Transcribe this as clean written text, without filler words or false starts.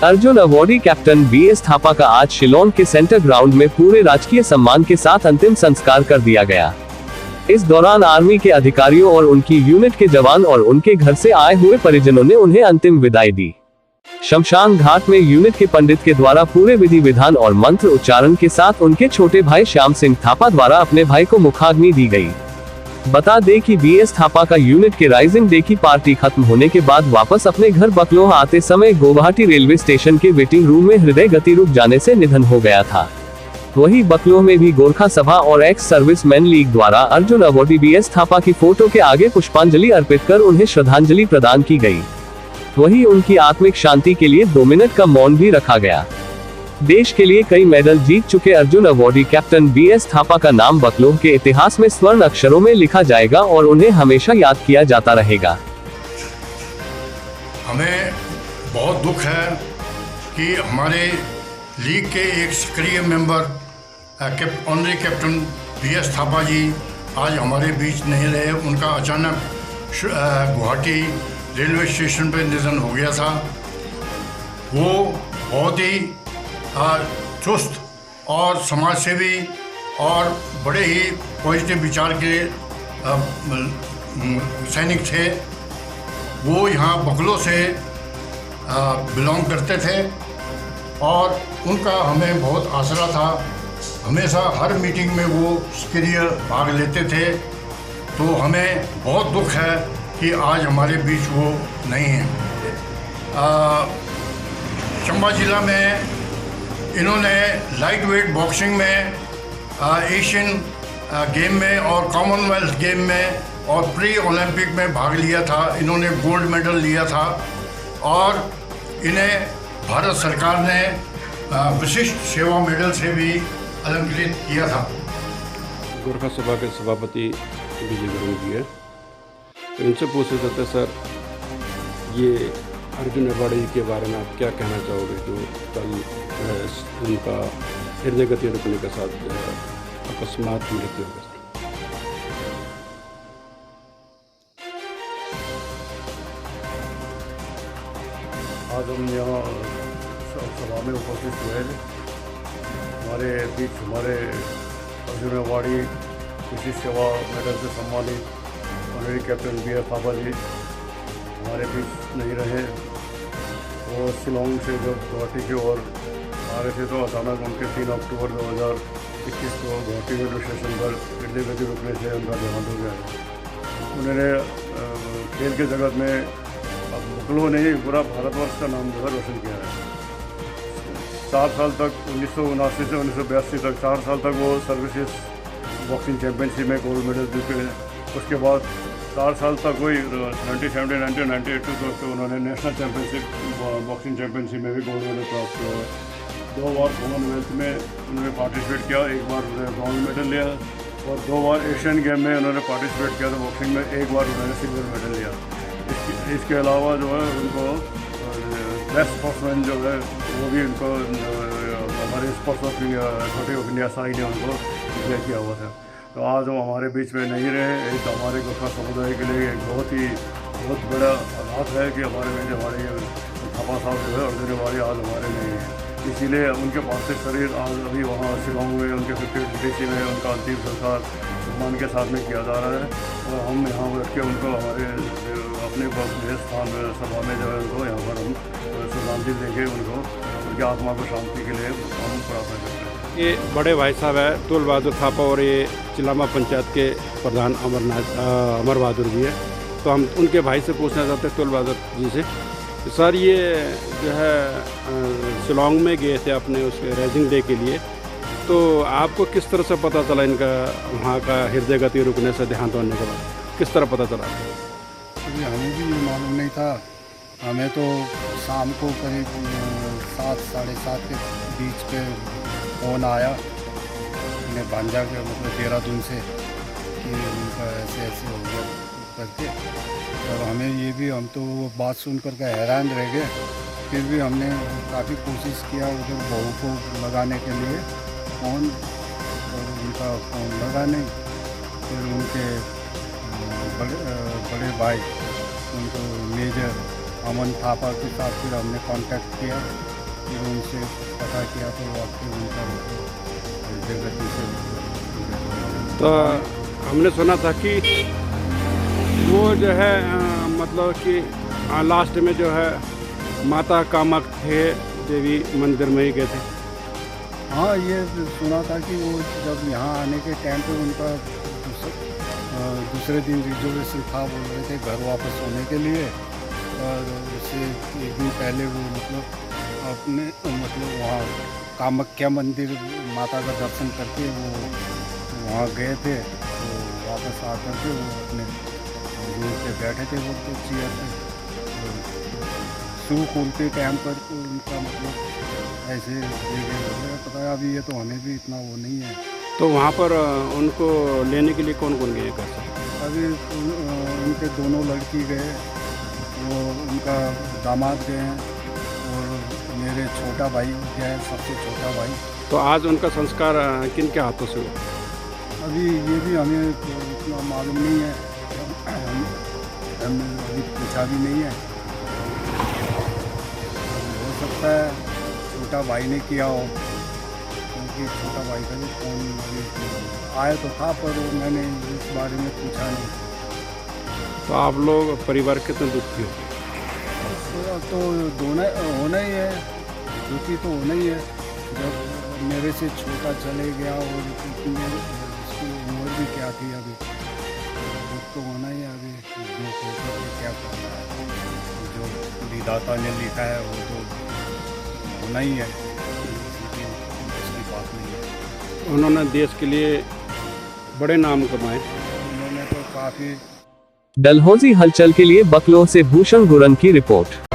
Arjun awardee captain BS Thapa का आज शिलोंग के सेंटर ग्राउंड में पूरे राजकीय सम्मान के साथ अंतिम संस्कार कर दिया गया। इस दौरान आर्मी के अधिकारियों और उनकी यूनिट के जवान और उनके घर से आए हुए परिजनों ने उन्हें अंतिम विदाई दी। शमशान घाट में यूनिट के पंडित के द्वारा पूरे विधि विधान और मंत्र उच्चारण के साथ उनके छोटे भाई श्याम सिंह थापा द्वारा अपने भाई को मुखाग्नि दी गई। बता दें कि BS थापा का यूनिट के राइजिंग डे की पार्टी खत्म होने के बाद वापस अपने घर बकलोह आते समय गुवाहाटी रेलवे स्टेशन के वेटिंग रूम में हृदय गति रुक जाने से निधन हो गया था। वहीं बकलोह में भी गोरखा सभा और एक्स सर्विसमैन लीग द्वारा अर्जुन अवॉर्डी BS थापा की फोटो के आगे पुष्पांजलि अर्पित कर उन्हें श्रद्धांजलि प्रदान की गई। वहीं उनकी आत्मिक शांति के लिए 2 मिनट का मौन भी रखा गया। देश के लिए कई मेडल जीत चुके Arjun awardee captain BS Thapa का नाम बकलोह के इतिहास में स्वर्ण अक्षरों में लिखा जाएगा और उन्हें हमेशा याद किया जाता रहेगा। हमें बहुत दुख है कि हमारे लीग के एक सक्रिय member honorary captain BS Thapa ji आज हमारे बीच नहीं रहे। उनका अचानक गुवाहाटी रेलवे स्टेशन पर निधन हो गया था। वो बहुत ही चुस्त और समाजसेवी और बड़े ही पॉजिटिव विचार के सैनिक थे। वो यहाँ बकलो से बिलोंग करते थे और उनका हमें बहुत आसरा था। हमेशा हर मीटिंग में वो सक्रिय भाग लेते थे। तो हमें बहुत दुख है कि आज हमारे बीच वो नहीं है। चंबा जिला में इन्होंने लाइट वेट बॉक्सिंग में एशियन गेम में और कॉमनवेल्थ गेम में और प्री ओलंपिक में भाग लिया था। इन्होंने गोल्ड मेडल लिया था और इन्हें भारत सरकार ने विशिष्ट सेवा मेडल से भी अलंकृत किया था। गोरखा सभा के सभापति विजय गुरु जी है, तो इनसे पूछे जाते सर, ये अर्जुन अवॉर्डी के बारे में आप क्या कहना चाहोगे जो कल उनका हृदय गति रुकने के साथ अकस्मात मृत्यु हो गई? आज हम यहाँ सभा में उपस्थित हुए हैं। हमारे बीच हमारे अर्जुन अवॉर्डी विशिष्ट सेवा मेडल से सम्मानित ऑनरी कैप्टन BS थापा जी हमारे बीच नहीं रहे। वो शिलोंग से जब गुवाहाटी की ओर आ रहे थे तो अचानक उनके 3 अक्टूबर 2021 को गुवाहाटी रेलवे स्टेशन पर हृदय गति रुकने से उनका देहांत हो गया। उन्होंने खेल के जगत में बकलोह ने ही पूरा भारतवर्ष का नाम जो है रोशन किया है। 4 साल तक 1979 से 1982 तक 4 साल तक वो सर्विसेज बॉक्सिंग चैम्पियनशिप में गोल्ड मेडल जीते। उसके बाद 4 साल तक वही 1970, 1992 तक उन्होंने नेशनल चैम्पियनशिप बॉक्सिंग चैम्पियनशिप में भी गोल्ड मेडल प्राप्त किया। 2 बार कॉमनवेल्थ में उन्होंने पार्टिसिपेट किया, 1 बार ब्रॉन्ज मेडल लिया और 2 बार एशियन गेम में उन्होंने पार्टिसिपेट किया। तो बॉक्सिंग में 1 बार उन्होंने सिल्वर मेडल लिया। इसके अलावा जो है उनको बेस्ट स्पोर्ट्समैन जो है वो भी उनको हमारे स्पोर्ट्स ऑफ इंडिया साई ने उनको डिक्लेयर किया हुआ था। तो आज वो हमारे बीच में नहीं रहे। एक हमारे गोरखा समुदाय के लिए एक बहुत बड़ा आघात है कि हमारे थापा साहब जो है अर्जुन अवॉर्डी आज हमारे नहीं है। इसीलिए उनके पार्थिव शरीर आज अभी वहाँ शिलोंग में उनके 50th में उनका अंतिम संस्कार सम्मान के साथ में किया जा रहा है और हम यहाँ बैठ के उनको हमारे अपने स्थान सभा में जो है उनको यहाँ पर हम श्रद्धांजलि देंगे। उनको उनकी आत्मा को शांति के लिए हम प्रार्थना करते हैं। ये बड़े भाई साहब है तुल बहादुर थापा और ये चिलामा पंचायत के प्रधान अमर बहादुर जी है। तो हम उनके भाई से पूछना चाहते हैं तुल बहादुर जी से, सर ये जो है शिलोंग में गए थे अपने उसके राइजिंग डे के लिए, तो आपको किस तरह से पता चला इनका वहाँ का हृदय गति रुकने से देहांत होने के बाद किस तरह पता चला? अभी हमें भी ये मालूम नहीं था। हमें तो शाम को करीब 7 साढ़े 7 के बीच पे फ़ोन आया उन्हें भांजा के मतलब देहरादून से कि उनका ऐसे हो गया करके। और हमें ये भी हम तो वो बात सुन कर के हैरान रह गए। फिर भी हमने काफ़ी कोशिश किया उधर बहू को लगाने के लिए फ़ोन, और उनका फ़ोन लगा नहीं। फिर उनके बड़े भाई उनको मेजर अमन थापा के साथ फिर हमने कांटेक्ट किया। फिर उनसे पता किया तो वाकई उनका जगती से तो हमने सुना था कि वो जो है मतलब कि लास्ट में जो है माता कामाख्या देवी मंदिर में ही गए थे। हाँ, ये सुना था कि वो जब यहाँ आने के टाइम पे उनका दूसरे दिन रिजर्वेशन था, बोल रहे थे घर वापस होने के लिए, और उससे एक दिन पहले वो मतलब अपने मतलब वहाँ कामाख्या मंदिर माता का दर्शन करके वो वहाँ गए थे। तो वापस आकर के वो अपने रूम पे बैठे थे, वो तो चेयर पे शू खोलते टाइम पर तो उनका मतलब ऐसे पता है। अभी ये तो हमें भी इतना वो नहीं है। तो वहाँ पर उनको लेने के लिए कौन कौन गए घर से? अभी उनके दोनों लड़की गए, वो उनका दामाद गए हैं, और मेरे छोटा भाई गया है, सबसे छोटा भाई। तो आज उनका संस्कार किन के हाथों से हुआ? अभी ये भी हमें उतना मालूम नहीं है, हमने अभी पूछा भी नहीं है। हो सकता है छोटा भाई ने किया हो, क्योंकि छोटा भाई का भी फ़ोन अभी आया तो था, पर मैंने इस बारे में पूछा नहीं। तो आप लोग परिवार कितने दुखी हो? तो दोनों होना ही है, दुखी तो होना ही है। जब मेरे से छोटा चले गया और उसकी उम्र भी क्या थी, अभी दुख तो होना ही है। अभी दुख होकर के क्या करना है, जो विधाता ने लिखा है वो तो होना ही है, उसकी बात नहीं है। उन्होंने देश के लिए बड़े नाम कमाए। उन्होंने तो काफ़ी। डलहौजी हलचल के लिए बकलोह से भूषण गुरन की रिपोर्ट।